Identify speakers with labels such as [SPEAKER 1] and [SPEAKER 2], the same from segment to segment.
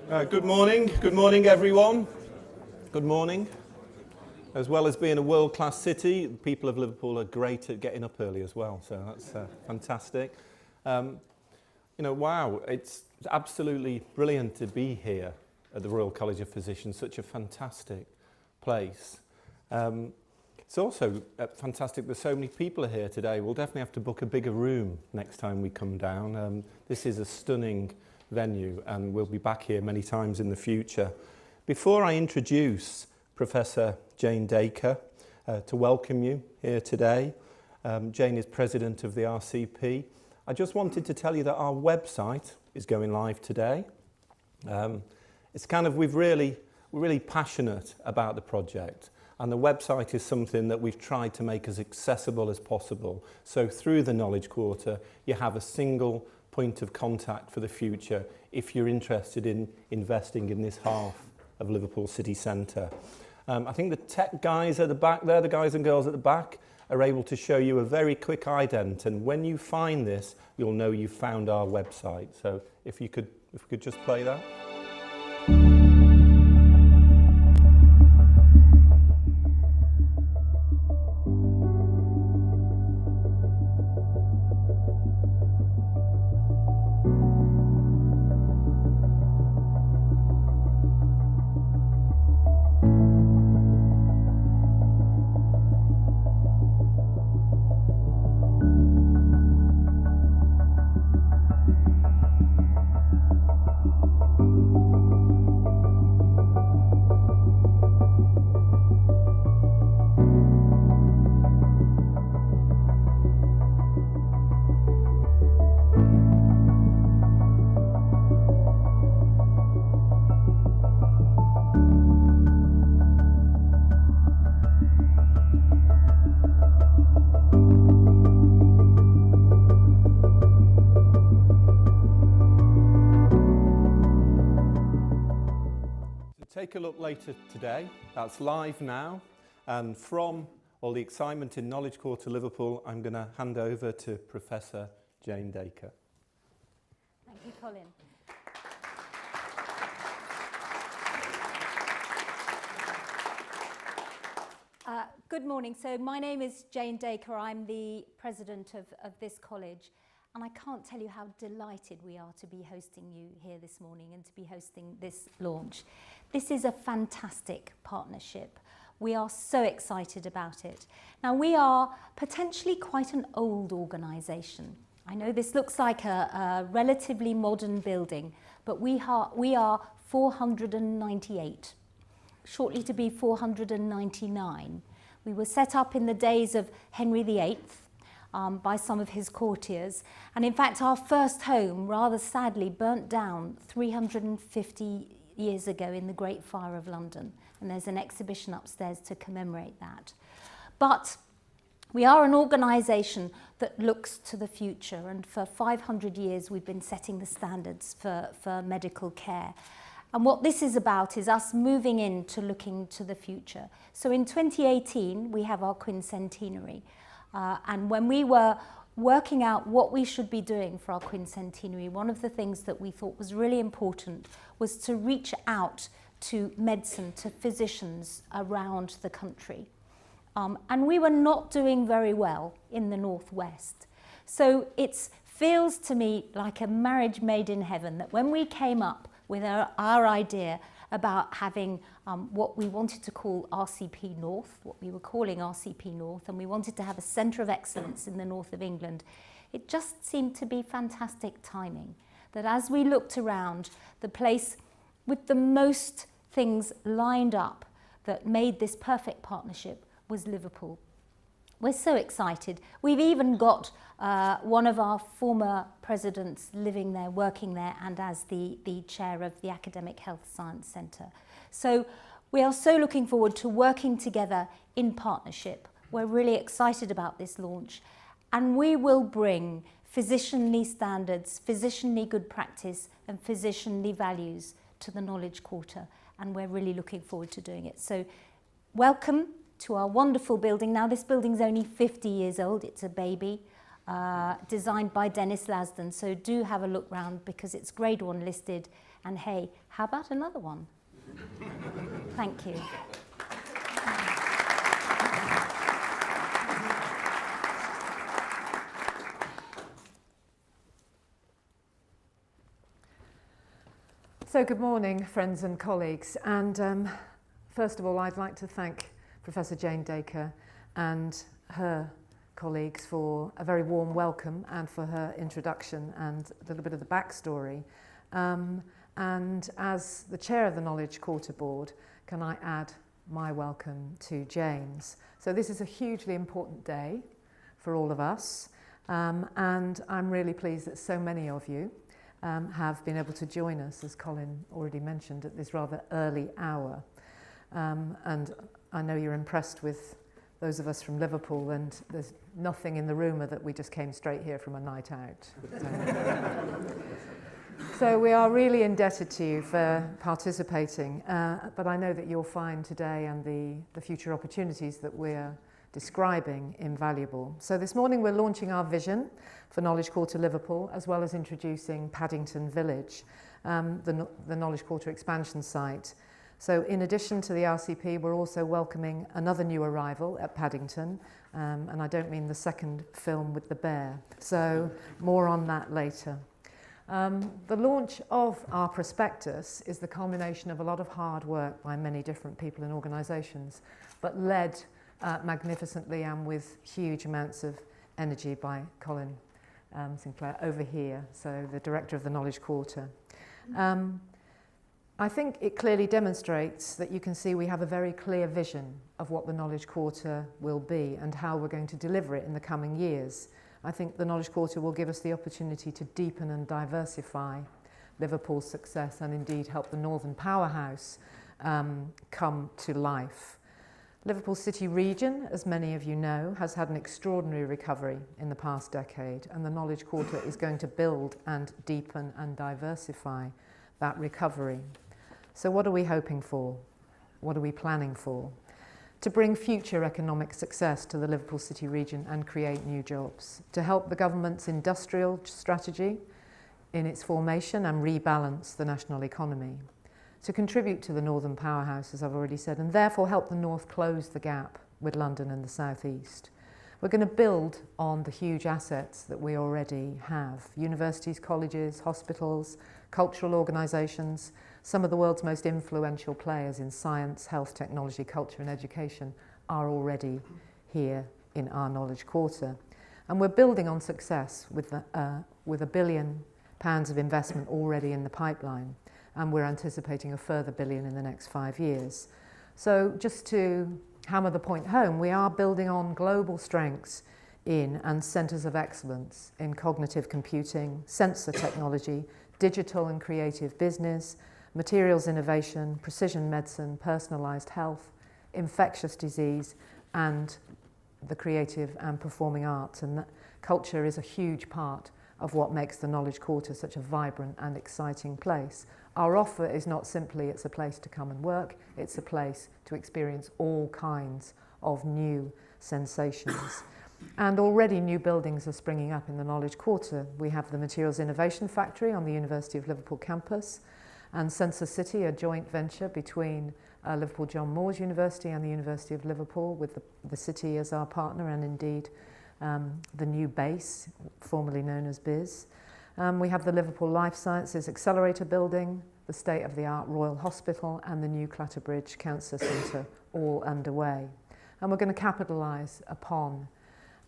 [SPEAKER 1] Good morning everyone. Good morning. As well as being a world-class city, the people of Liverpool are great at getting up early as well, so that's fantastic. Wow, it's absolutely brilliant to be here at the Royal College of Physicians, such a fantastic place. It's also fantastic that so many people are here today. We'll definitely have to book a bigger room next time we come down. This is a stunning venue and we'll be back here many times in the future. Before I introduce Professor Jane Dacre to welcome you here today, Jane is President of the RCP. I just wanted to tell you that our website is going live today. We're really passionate about the project, and the website is something that we've tried to make as accessible as possible. So through the Knowledge Quarter, you have a single point of contact for the future if you're interested in investing in this half of Liverpool city centre. I think the tech guys at the back there, the guys and girls at the back, are able to show you a very quick ident, and when you find this, you'll know you've found our website. So if we could just play that. Take a look later today. That's live now, and from all the excitement in Knowledge Quarter Liverpool, I'm going to hand over to Professor Jane Dacre.
[SPEAKER 2] Thank you, Colin. Good morning. So my name is Jane Dacre. I'm the president of this college. And I can't tell you how delighted we are to be hosting you here this morning and to be hosting this launch. This is a fantastic partnership. We are so excited about it. Now, we are potentially quite an old organisation. I know this looks like a relatively modern building, but we are 498, shortly to be 499. We were set up in the days of Henry VIII. By some of his courtiers. And in fact, our first home, rather sadly, burnt down 350 years ago in the Great Fire of London. And there's an exhibition upstairs to commemorate that. But we are an organisation that looks to the future. And for 500 years, we've been setting the standards for medical care. And what this is about is us moving into looking to the future. So in 2018, we have our quincentenary. And when we were working out what we should be doing for our quincentenary, one of the things that we thought was really important was to reach out to medicine, to physicians around the country. And we were not doing very well in the Northwest. So it feels to me like a marriage made in heaven that when we came up with our idea about having what we wanted to call RCP North, what we were calling RCP North, and we wanted to have a centre of excellence in the north of England. It just seemed to be fantastic timing, that as we looked around, the place with the most things lined up that made this perfect partnership was Liverpool. We're so excited. We've even got one of our former presidents living there, working there, and as the chair of the Academic Health Science Centre. So we are so looking forward to working together in partnership. We're really excited about this launch, and we will bring physicianly standards, physicianly good practice, and physicianly values to the Knowledge Quarter, and we're really looking forward to doing it. So welcome to our wonderful building. Now, this building's only 50 years old. It's a baby. designed by Dennis Lasden. So do have a look round because it's grade 1 listed. And hey, how about another one? Thank you.
[SPEAKER 3] So good morning, friends and colleagues. And first of all, I'd like to thank Professor Jane Dacre and her colleagues for a very warm welcome and for her introduction and a little bit of the backstory. And as the chair of the Knowledge Quarter Board, can I add my welcome to Jane's. So this is a hugely important day for all of us, and I'm really pleased that so many of you have been able to join us, as Colin already mentioned, at this rather early hour. And I know you're impressed with those of us from Liverpool, and there's nothing in the rumour that we just came straight here from a night out. So we are really indebted to you for participating, but I know that you'll find today and the future opportunities that we're describing invaluable. So this morning we're launching our vision for Knowledge Quarter Liverpool, as well as introducing Paddington Village, the Knowledge Quarter expansion site. So in addition to the RCP, we're also welcoming another new arrival at Paddington, and I don't mean the second film with the bear. So more on that later. The launch of our prospectus is the culmination of a lot of hard work by many different people and organisations, but led magnificently and with huge amounts of energy by Colin Sinclair over here, so the director of the Knowledge Quarter. I think it clearly demonstrates that you can see we have a very clear vision of what the Knowledge Quarter will be and how we're going to deliver it in the coming years. I think the Knowledge Quarter will give us the opportunity to deepen and diversify Liverpool's success and indeed help the Northern Powerhouse come to life. Liverpool City region, as many of you know, has had an extraordinary recovery in the past decade, and the Knowledge Quarter is going to build and deepen and diversify that recovery. So what are we hoping for? What are we planning for? To bring future economic success to the Liverpool City region and create new jobs, to help the government's industrial strategy in its formation and rebalance the national economy, to contribute to the Northern Powerhouse, as I've already said, and therefore help the North close the gap with London and the South East. We're going to build on the huge assets that we already have. Universities, colleges, hospitals, cultural organisations, some of the world's most influential players in science, health, technology, culture and education are already here in our Knowledge Quarter. And we're building on success with £1 billion of investment already in the pipeline, and we're anticipating a further £1 billion in the next 5 years. So just to hammer the point home, we are building on global strengths in and centres of excellence in cognitive computing, sensor technology, digital and creative business, materials innovation, precision medicine, personalised health, infectious disease, and the creative and performing arts. And that culture is a huge part of what makes the Knowledge Quarter such a vibrant and exciting place. Our offer is not simply it's a place to come and work, it's a place to experience all kinds of new sensations. And already new buildings are springing up in the Knowledge Quarter. We have the Materials Innovation Factory on the University of Liverpool campus, and Sensor City, a joint venture between Liverpool John Moores University and the University of Liverpool, with the city as our partner, and indeed the new base, formerly known as BIS. We have the Liverpool Life Sciences Accelerator Building, the state-of-the-art Royal Hospital, and the new Clatterbridge Cancer Centre all underway. And we're going to capitalise upon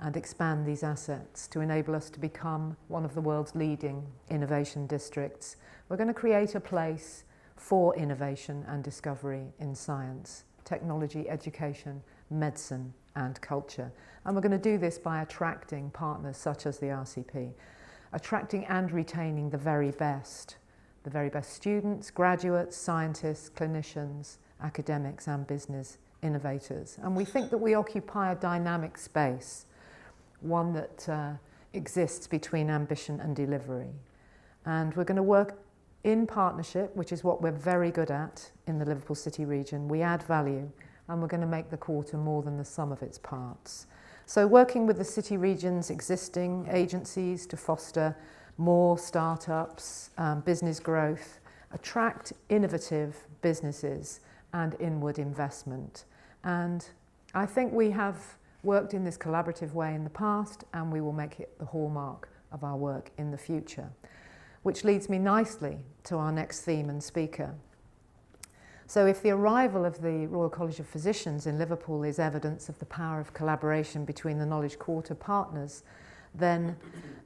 [SPEAKER 3] and expand these assets to enable us to become one of the world's leading innovation districts. We're going to create a place for innovation and discovery in science, technology, education, medicine and culture. And we're going to do this by attracting partners such as the RCP, attracting and retaining the very best students, graduates, scientists, clinicians, academics and business innovators. And we think that we occupy a dynamic space, one that exists between ambition and delivery. And we're going to work in partnership, which is what we're very good at in the Liverpool City region. We add value, and we're going to make the quarter more than the sum of its parts. So working with the city region's existing agencies to foster more startups, business growth, attract innovative businesses and inward investment. And I think we have worked in this collaborative way in the past, and we will make it the hallmark of our work in the future. Which leads me nicely to our next theme and speaker. So if the arrival of the Royal College of Physicians in Liverpool is evidence of the power of collaboration between the Knowledge Quarter partners, then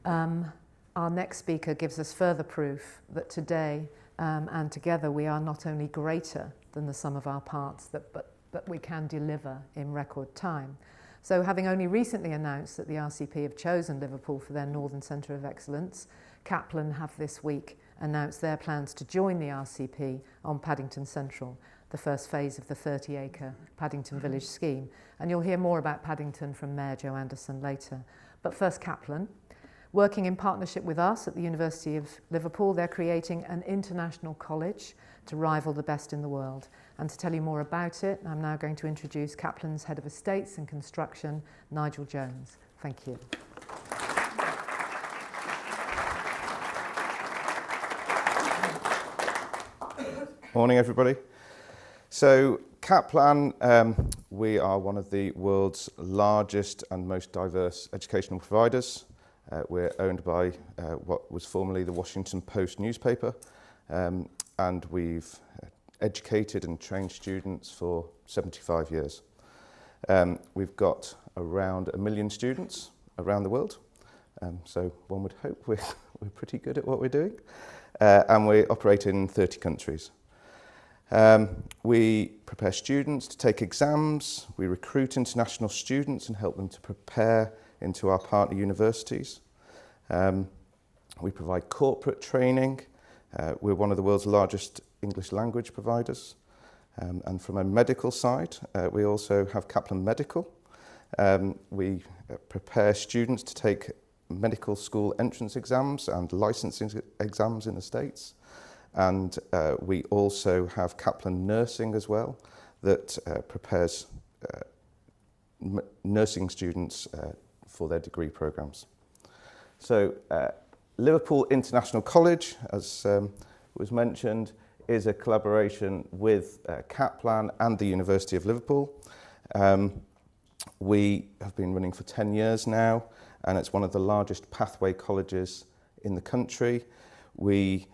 [SPEAKER 3] our next speaker gives us further proof that today and together we are not only greater than the sum of our parts, but we can deliver in record time. So having only recently announced that the RCP have chosen Liverpool for their Northern Centre of Excellence, Kaplan have this week announced their plans to join the RCP on Paddington Central, the first phase of the 30-acre Paddington Village scheme. And you'll hear more about Paddington from Mayor Joe Anderson later. But first, Kaplan. Working in partnership with us at the University of Liverpool, they're creating an international college to rival the best in the world. And to tell you more about it, I'm now going to introduce Kaplan's Head of Estates and Construction, Nigel Jones. Thank you.
[SPEAKER 4] Morning, everybody. So Kaplan, we are one of the world's largest and most diverse educational providers. We're owned by what was formerly the Washington Post newspaper, and we've educated and trained students for 75 years. We've got around 1 million students around the world, so one would hope we're pretty good at what we're doing, and we operate in 30 countries. We prepare students to take exams, we recruit international students and help them to prepare into our partner universities. We provide corporate training. We're one of the world's largest English language providers. And from a medical side, we also have Kaplan Medical. We prepare students to take medical school entrance exams and licensing exams in the States. And we also have Kaplan Nursing as well, that prepares nursing students for their degree programs. So Liverpool International College, as was mentioned, is a collaboration with Kaplan and the University of Liverpool. We have been running for 10 years now, and it's one of the largest pathway colleges in the country. We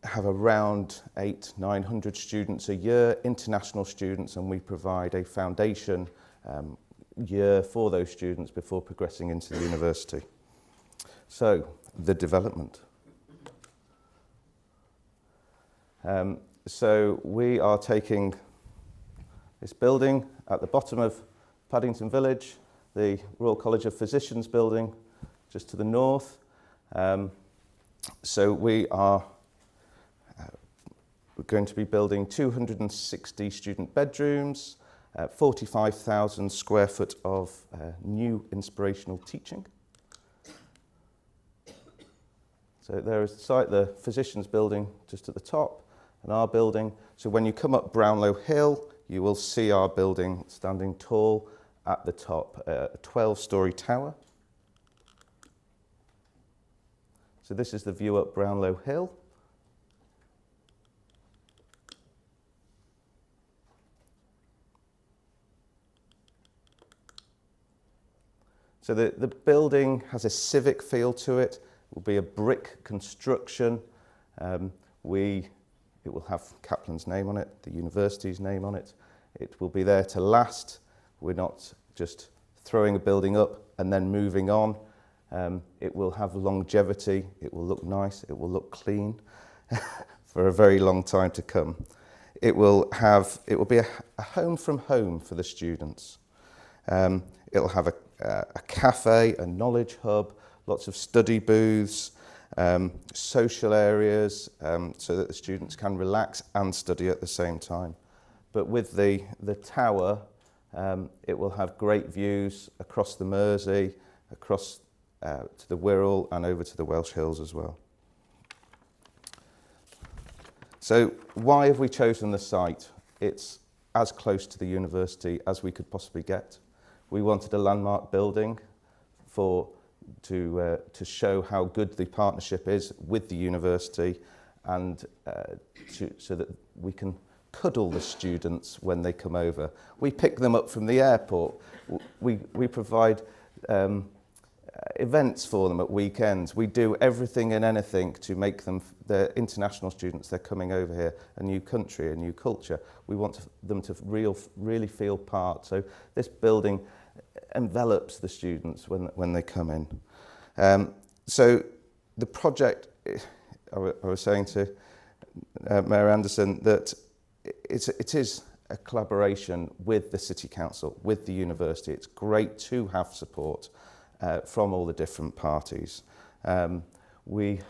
[SPEAKER 4] have around 800-900 students a year, international students, and we provide a foundation year for those students before progressing into the university. So, the development. So we are taking this building at the bottom of Paddington Village, the Royal College of Physicians building just to the north. So we're going to be building 260 student bedrooms, 45,000 square foot of new inspirational teaching. So there is the site, the Physicians building just at the top, and our building. So when you come up Brownlow Hill, you will see our building standing tall at the top, a 12-storey tower. So this is the view up Brownlow Hill. So the building has a civic feel to it. It will be a brick construction. It will have Kaplan's name on it, the university's name on it. It will be there to last. We're not just throwing a building up and then moving on. It will have longevity. It will look nice. It will look clean for a very long time to come. It will be a home from home for the students. It'll have a cafe, a knowledge hub, lots of study booths, social areas, so that the students can relax and study at the same time. But with the tower, it will have great views across the Mersey, across to the Wirral and over to the Welsh Hills as well. So why have we chosen the site? It's as close to the university as we could possibly get. We wanted a landmark building to show how good the partnership is with the university, and so that we can cuddle the students when they come over. We pick them up from the airport. We provide events for them at weekends. We do everything and anything to make them, they're international students, they're coming over here, a new country, a new culture. We want them to really feel part. So this building envelops the students when they come in. So the project, I was saying to Mayor Anderson that it is a collaboration with the City Council, with the university. It's great to have support from all the different parties. We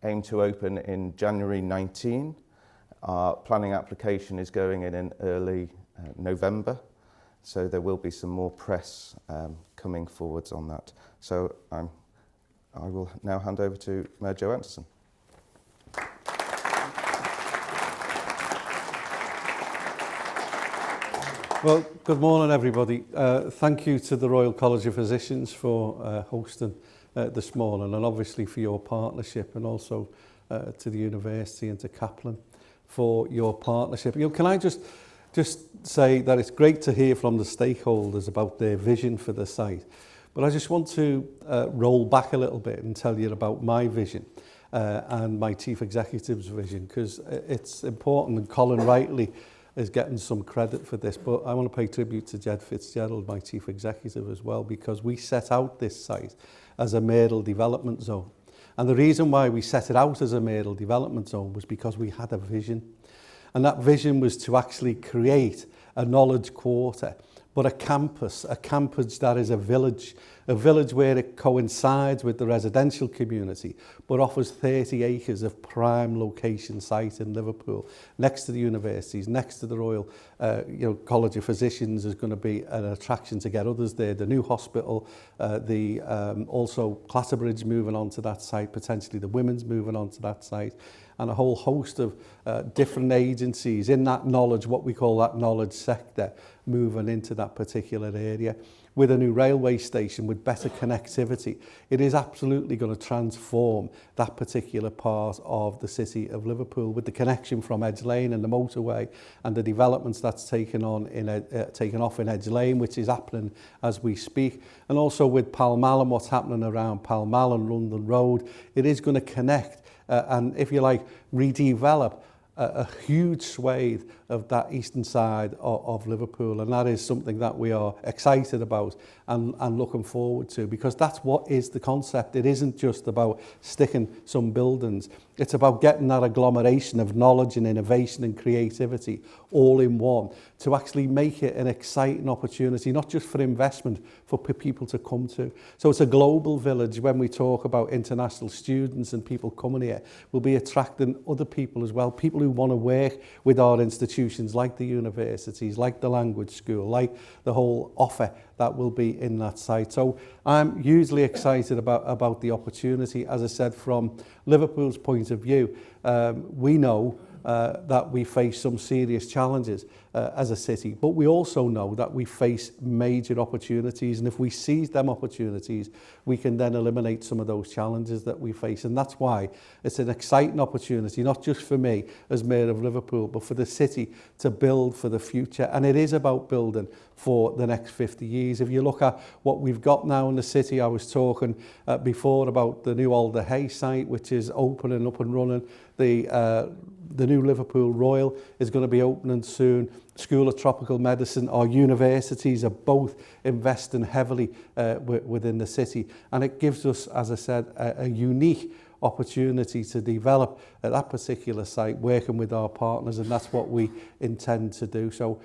[SPEAKER 4] aim to open in January 19. Our planning application is going in early November, so there will be some more press coming forwards on that. So I will now hand over to Mayor Jo Anderson.
[SPEAKER 5] Well, good morning, everybody. Thank you to the Royal College of Physicians for hosting this morning, and obviously for your partnership, and also to the university and to Kaplan for your partnership. Can I just say that it's great to hear from the stakeholders about their vision for the site, but I just want to roll back a little bit and tell you about my vision and my Chief Executive's vision, because it's important, and Colin rightly is getting some credit for this, but I want to pay tribute to Jed Fitzgerald, my Chief Executive, as well, because we set out this site as a mayoral development zone. And the reason why we set it out as a mayoral development zone was because we had a vision. And that vision was to actually create a knowledge quarter, but a campus that is a village where it coincides with the residential community, but offers 30 acres of prime location site in Liverpool, next to the universities, next to the Royal College of Physicians. Is going to be an attraction to get others there. The new hospital, also Clatterbridge moving onto that site, potentially the women's moving onto that site, and a whole host of different agencies in that knowledge, what we call that knowledge sector, moving into that particular area. With a new railway station with better connectivity, it is absolutely going to transform that particular part of the city of Liverpool, with the connection from Edge Lane and the motorway, and the developments that's taken off in Edge Lane, which is happening as we speak, and also with Pall Mall and what's happening around Pall Mall and London Road. It is going to connect and, if you like, redevelop a huge swathe of that eastern side of Liverpool, and that is something that we are excited about and looking forward to, because that's what is the concept. It isn't just about sticking some buildings, it's about getting that agglomeration of knowledge and innovation and creativity all in one, to actually make it an exciting opportunity, not just for investment, for people to come to. So it's a global village. When we talk about international students and people coming here, we'll be attracting other people as well, people who want to work with our institutions, like the universities, like the language school, like the whole offer that will be in that site. So I'm hugely excited about the opportunity. As I said, from Liverpool's point of view, we know that we face some serious challenges as a city, but we also know that we face major opportunities, and if we seize them opportunities, we can then eliminate some of those challenges that we face. And that's why it's an exciting opportunity, not just for me as Mayor of Liverpool, but for the city to build for the future. And it is about building for the next 50 years. If you look at what we've got now in the city, I was talking before about the new Alder Hay site, which is opening up and running. The new Liverpool Royal is going to be opening soon. School of Tropical Medicine, our universities are both investing heavily within the city, and it gives us, as I said, a unique opportunity to develop at that particular site, working with our partners, and that's what we intend to do. So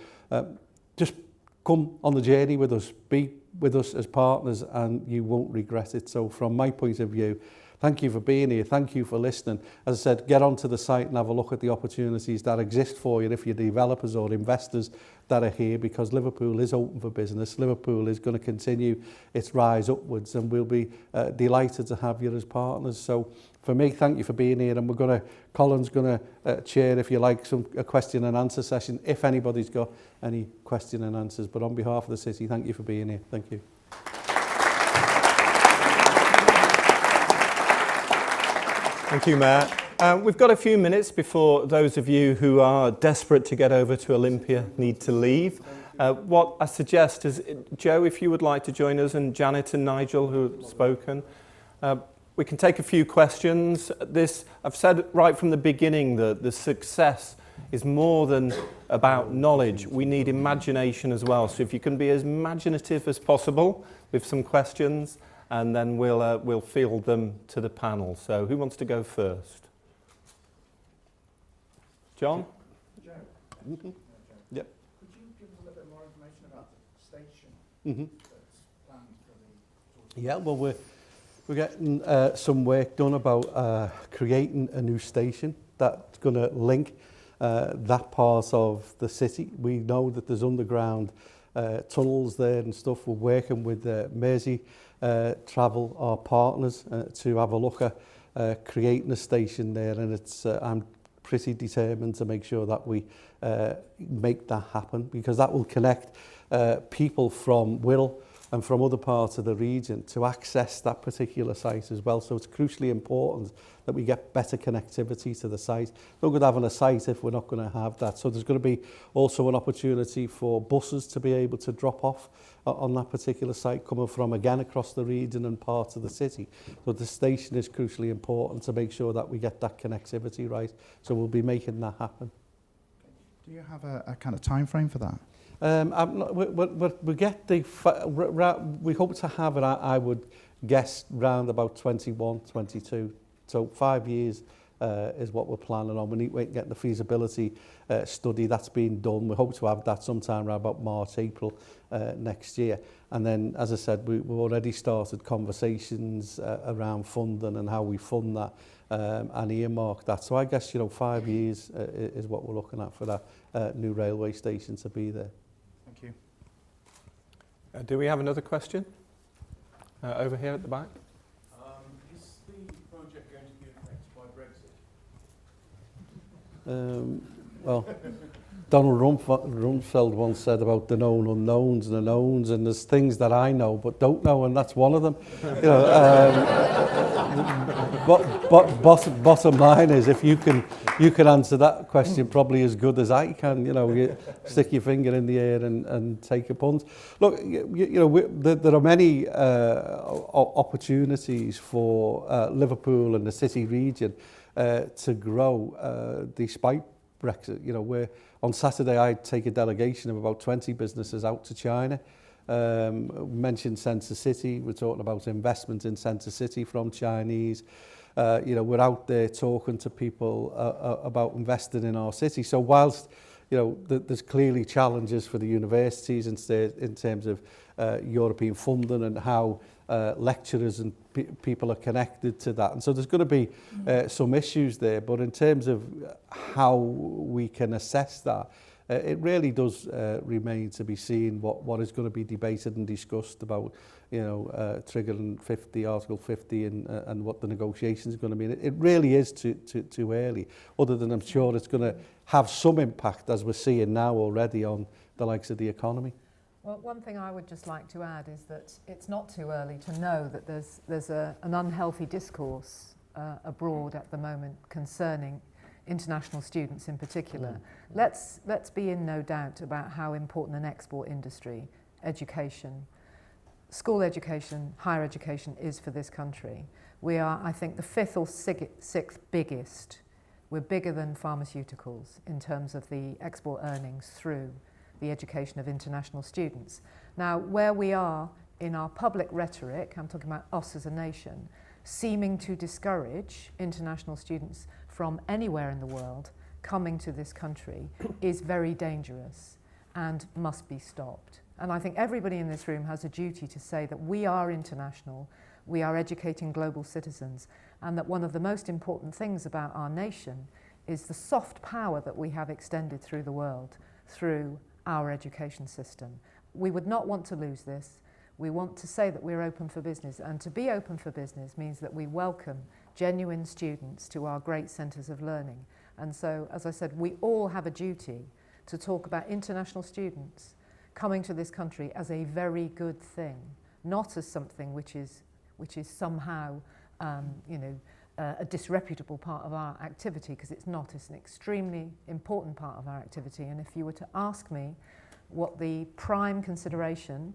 [SPEAKER 5] just come on the journey with us, be with us as partners and you won't regret it. So from my point of view, thank you for being here. Thank you for listening. As I said, get onto the site and have a look at the opportunities that exist for you if you're developers or investors that are here, because Liverpool is open for business. Liverpool is going to continue its rise upwards, and we'll be delighted to have you as partners. So for me, thank you for being here, and Colin's going to chair, if you like, a question and answer session if anybody's got any question and answers. But on behalf of the city, thank you for being here. Thank you.
[SPEAKER 1] Thank you, Mayor. We've got a few minutes before those of you who are desperate to get over to Olympia need to leave. What I suggest is, Joe, if you would like to join us, and Janet and Nigel, who have spoken, we can take a few questions. I've said right from the beginning that the success is more than about knowledge. We need imagination as well. So if you can be as imaginative as possible with some questions, and then we'll field them to the panel. So who wants to go first? John?
[SPEAKER 6] Joe.
[SPEAKER 5] Mm-hmm.
[SPEAKER 6] Could
[SPEAKER 5] Yep.
[SPEAKER 6] you give us a little bit more information about the station
[SPEAKER 5] Mm-hmm.
[SPEAKER 6] that's planned for the...
[SPEAKER 5] Yeah, well, we're getting some work done about creating a new station that's going to link that part of the city. We know that there's underground tunnels there and stuff. We're working with Mersey Travel, our partners, to have a look at creating a station there, and I'm pretty determined to make sure that we make that happen, because that will connect people from Wirral and from other parts of the region to access that particular site as well. So it's crucially important that we get better connectivity to the site. No good having a site if we're not going to have that. So there's going to be also an opportunity for buses to be able to drop off on that particular site, coming from, again, across the region and parts of the city. So the station is crucially important to make sure that we get that connectivity right. So we'll be making that happen.
[SPEAKER 6] Do you have a kind of time frame for that?
[SPEAKER 5] We get we hope to have it, I would guess, round about 21, 22. So 5 years is what we're planning on. We need to get the feasibility study that's been done. We hope to have that sometime around about March, April next year. And then, as I said, we've already started conversations around funding and how we fund that and earmark that. So I guess, 5 years is what we're looking at for that new railway station to be there.
[SPEAKER 6] Thank you.
[SPEAKER 1] Do we have another question? Over here at the back.
[SPEAKER 7] Is the project going to be affected by Brexit?
[SPEAKER 5] Well, Donald Rumsfeld once said about the known unknowns and the knowns, and there's things that I know but don't know, and that's one of them. Bottom line is, if you can answer that question probably as good as I can, you stick your finger in the air and take a punt. Look, there are many opportunities for Liverpool and the city region to grow despite Brexit. Where on Saturday I'd take a delegation of about 20 businesses out to China. Mentioned Centre City. We're talking about investment in Centre City from Chinese. We're out there talking to people about investing in our city. So whilst there's clearly challenges for the universities in terms of European funding and how lecturers and people are connected to that. And so there's going to be some issues there. But in terms of how we can assess that, it really does remain to be seen what is going to be debated and discussed about, triggering Article 50 and what the negotiations are going to be. It really is too early, other than I'm sure it's going to have some impact, as we're seeing now already, on the likes of the economy.
[SPEAKER 3] Well, one thing I would just like to add is that it's not too early to know that there's an unhealthy discourse abroad at the moment concerning international students in particular. Let's be in no doubt about how important an export industry, education, school education, higher education is for this country. We are, I think, the 5th or 6th biggest. We're bigger than pharmaceuticals in terms of the export earnings through the education of international students. Now, where we are in our public rhetoric, I'm talking about us as a nation, seeming to discourage international students from anywhere in the world coming to this country is very dangerous and must be stopped. And I think everybody in this room has a duty to say that we are international, we are educating global citizens, and that one of the most important things about our nation is the soft power that we have extended through the world, through our education system. We would not want to lose this. We want to say that we're open for business, and to be open for business means that we welcome genuine students to our great centres of learning. And so, as I said, we all have a duty to talk about international students coming to this country as a very good thing, not as something which is somehow, a disreputable part of our activity, because it's not. It's an extremely important part of our activity. And if you were to ask me what the prime consideration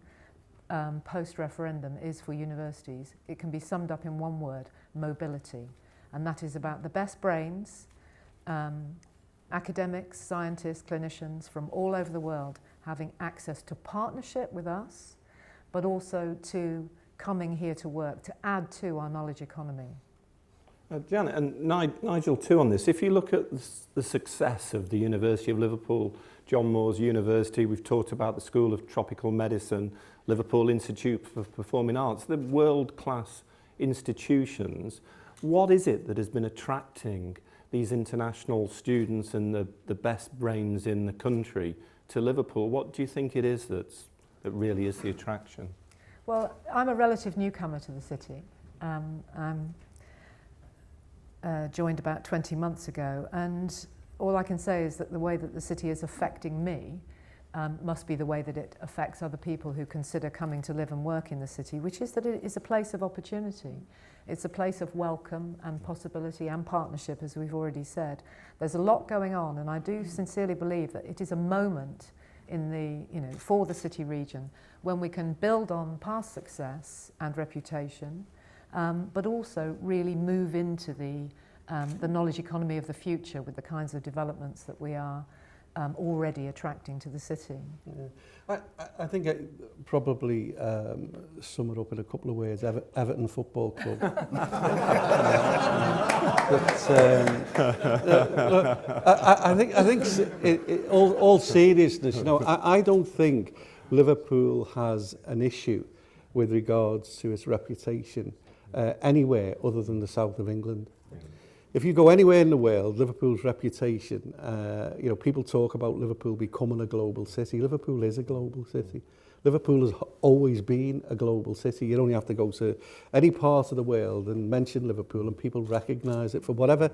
[SPEAKER 3] post-referendum is for universities, it can be summed up in one word: mobility. And that is about the best brains, academics, scientists, clinicians from all over the world having access to partnership with us, but also to coming here to work, to add to our knowledge economy.
[SPEAKER 1] Janet, and Nigel too on this, if you look at the success of the University of Liverpool, John Moores University, we've talked about the School of Tropical Medicine, Liverpool Institute for Performing Arts, the world-class institutions, what is it that has been attracting these international students and the best brains in the country to Liverpool? What do you think it is that really is the attraction?
[SPEAKER 3] Well, I'm a relative newcomer to the city. I'm joined about 20 months ago, and all I can say is that the way that the city is affecting me must be the way that it affects other people who consider coming to live and work in the city, which is that it is a place of opportunity. It's a place of welcome and possibility and partnership, as we've already said. There's a lot going on, and I do sincerely believe that it is a moment in the, for the city region when we can build on past success and reputation, but also really move into the knowledge economy of the future with the kinds of developments that we are already attracting to the city.
[SPEAKER 5] Yeah. I think I probably sum it up in a couple of words: Everton Football Club. I think all seriousness, I don't think Liverpool has an issue with regards to its reputation anywhere other than the south of England. If you go anywhere in the world, Liverpool's reputation, people talk about Liverpool becoming a global city. Liverpool is a global city. Liverpool has always been a global city. You only have to go to any part of the world and mention Liverpool and people recognise it for whatever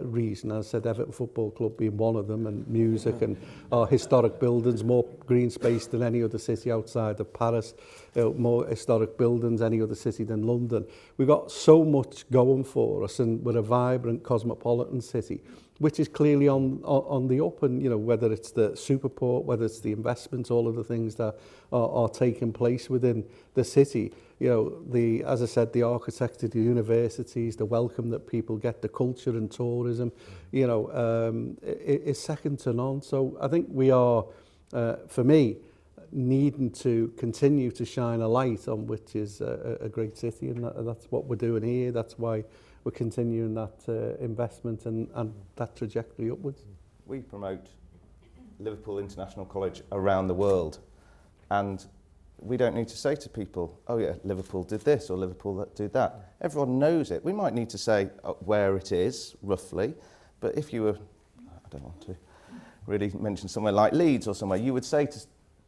[SPEAKER 5] reason. As I said, Everton Football Club being one of them, and music and our historic buildings, more green space than any other city outside of Paris, more historic buildings any other city than London. We've got so much going for us, and we're a vibrant cosmopolitan city, which is clearly on the up, and whether it's the Superport, whether it's the investments, all of the things that are taking place within the city. As I said, the architecture, the universities, the welcome that people get, the culture and tourism, is second to none. So I think we are, for me, needing to continue to shine a light on which is a great city, and that's what we're doing here. That's why we're continuing that investment and that trajectory upwards.
[SPEAKER 4] We promote Liverpool International College around the world, and we don't need to say to people, oh yeah, Liverpool did this or Liverpool did that. Everyone knows it. We might need to say where it is, roughly, but if you were, I don't want to really mention somewhere like Leeds or somewhere, you would say to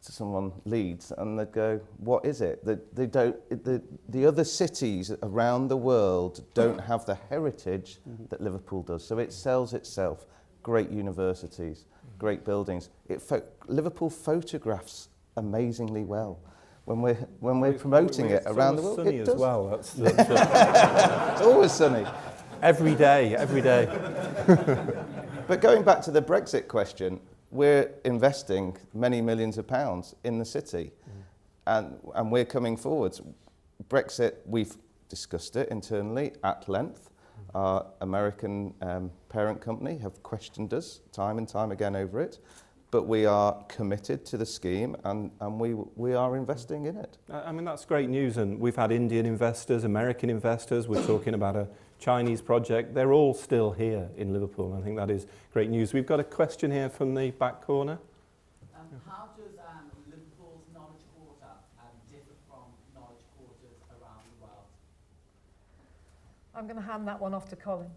[SPEAKER 4] someone Leeds, and they'd go, what is it? The other cities around the world don't have the heritage that Liverpool does, so it sells itself. Great universities, great buildings. Liverpool photographs amazingly well when we're promoting it around the world.
[SPEAKER 1] Sunny
[SPEAKER 4] it
[SPEAKER 1] as
[SPEAKER 4] does.
[SPEAKER 1] well. That's
[SPEAKER 4] It's always sunny.
[SPEAKER 1] every day.
[SPEAKER 4] But going back to the Brexit question, we're investing many millions of pounds in the city, and we're coming forwards. Brexit, we've discussed it internally at length. Our American parent company have questioned us time and time again over it, but we are committed to the scheme, and we are investing in it.
[SPEAKER 1] I mean, that's great news, and we've had Indian investors, American investors, we're talking about a Chinese project. They're all still here in Liverpool. I think that is great news. We've got a question here from the back corner.
[SPEAKER 8] How does Liverpool's knowledge
[SPEAKER 3] I'm going to hand that one off to Colin.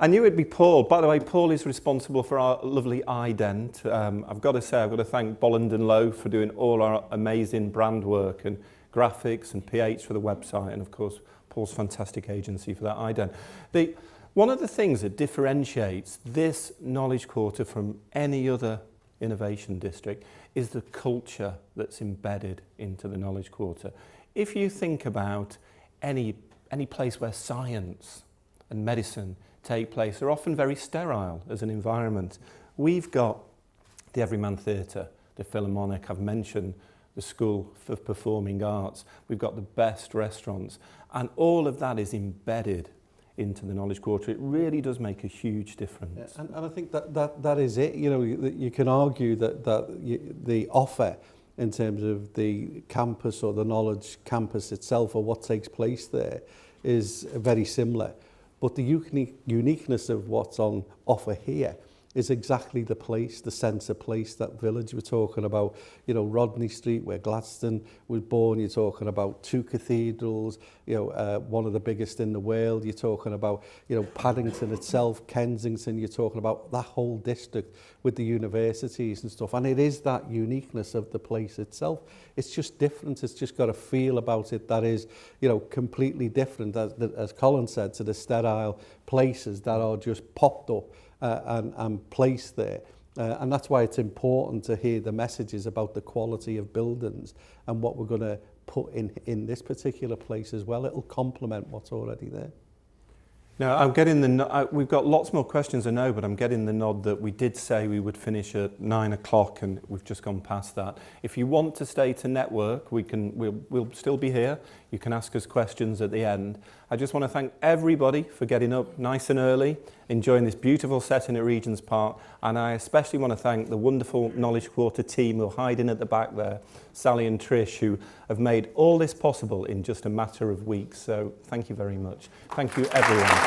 [SPEAKER 1] I knew it'd be Paul. By the way, Paul is responsible for our lovely ident. I've got to say, I've got to thank Bolland and Lowe for doing all our amazing brand work and graphics, and PH for the website, and of course Paul's fantastic agency for that ident. One of the things that differentiates this Knowledge Quarter from any other innovation district is the culture that's embedded into the Knowledge Quarter. If you think about any place where science and medicine take place, they're often very sterile as an environment. We've got the Everyman Theatre, the Philharmonic, I've mentioned the School for Performing Arts, we've got the best restaurants, and all of that is embedded into the Knowledge Quarter. It really does make a huge difference.
[SPEAKER 5] Yeah, and I think that is it. You know, you can argue that the offer in terms of the campus or the knowledge campus itself, or what takes place there, is very similar. But the uniqueness of what's on offer here is exactly the place, the centre place, that village we're talking about. You know, Rodney Street, where Gladstone was born. You're talking about 2 cathedrals, you know, one of the biggest in the world. You're talking about, you know, Paddington itself, Kensington. You're talking about that whole district with the universities and stuff. And it is that uniqueness of the place itself. It's just different. It's just got a feel about it that is, you know, completely different, as Colin said, to the sterile places that are just popped up and placed there. And that's why it's important to hear the messages about the quality of buildings and what we're going to put in this particular place as well. It'll complement what's already there.
[SPEAKER 1] Now, I'm getting we've got lots more questions, I know, but I'm getting the nod that we did say we would finish at 9 o'clock, and we've just gone past that. If you want to stay to network, we'll still be here. You can ask us questions at the end. I just want to thank everybody for getting up nice and early, enjoying this beautiful setting at Regent's Park, and I especially want to thank the wonderful Knowledge Quarter team who are hiding at the back there, Sally and Trish, who have made all this possible in just a matter of weeks. So thank you very much. Thank you, everyone.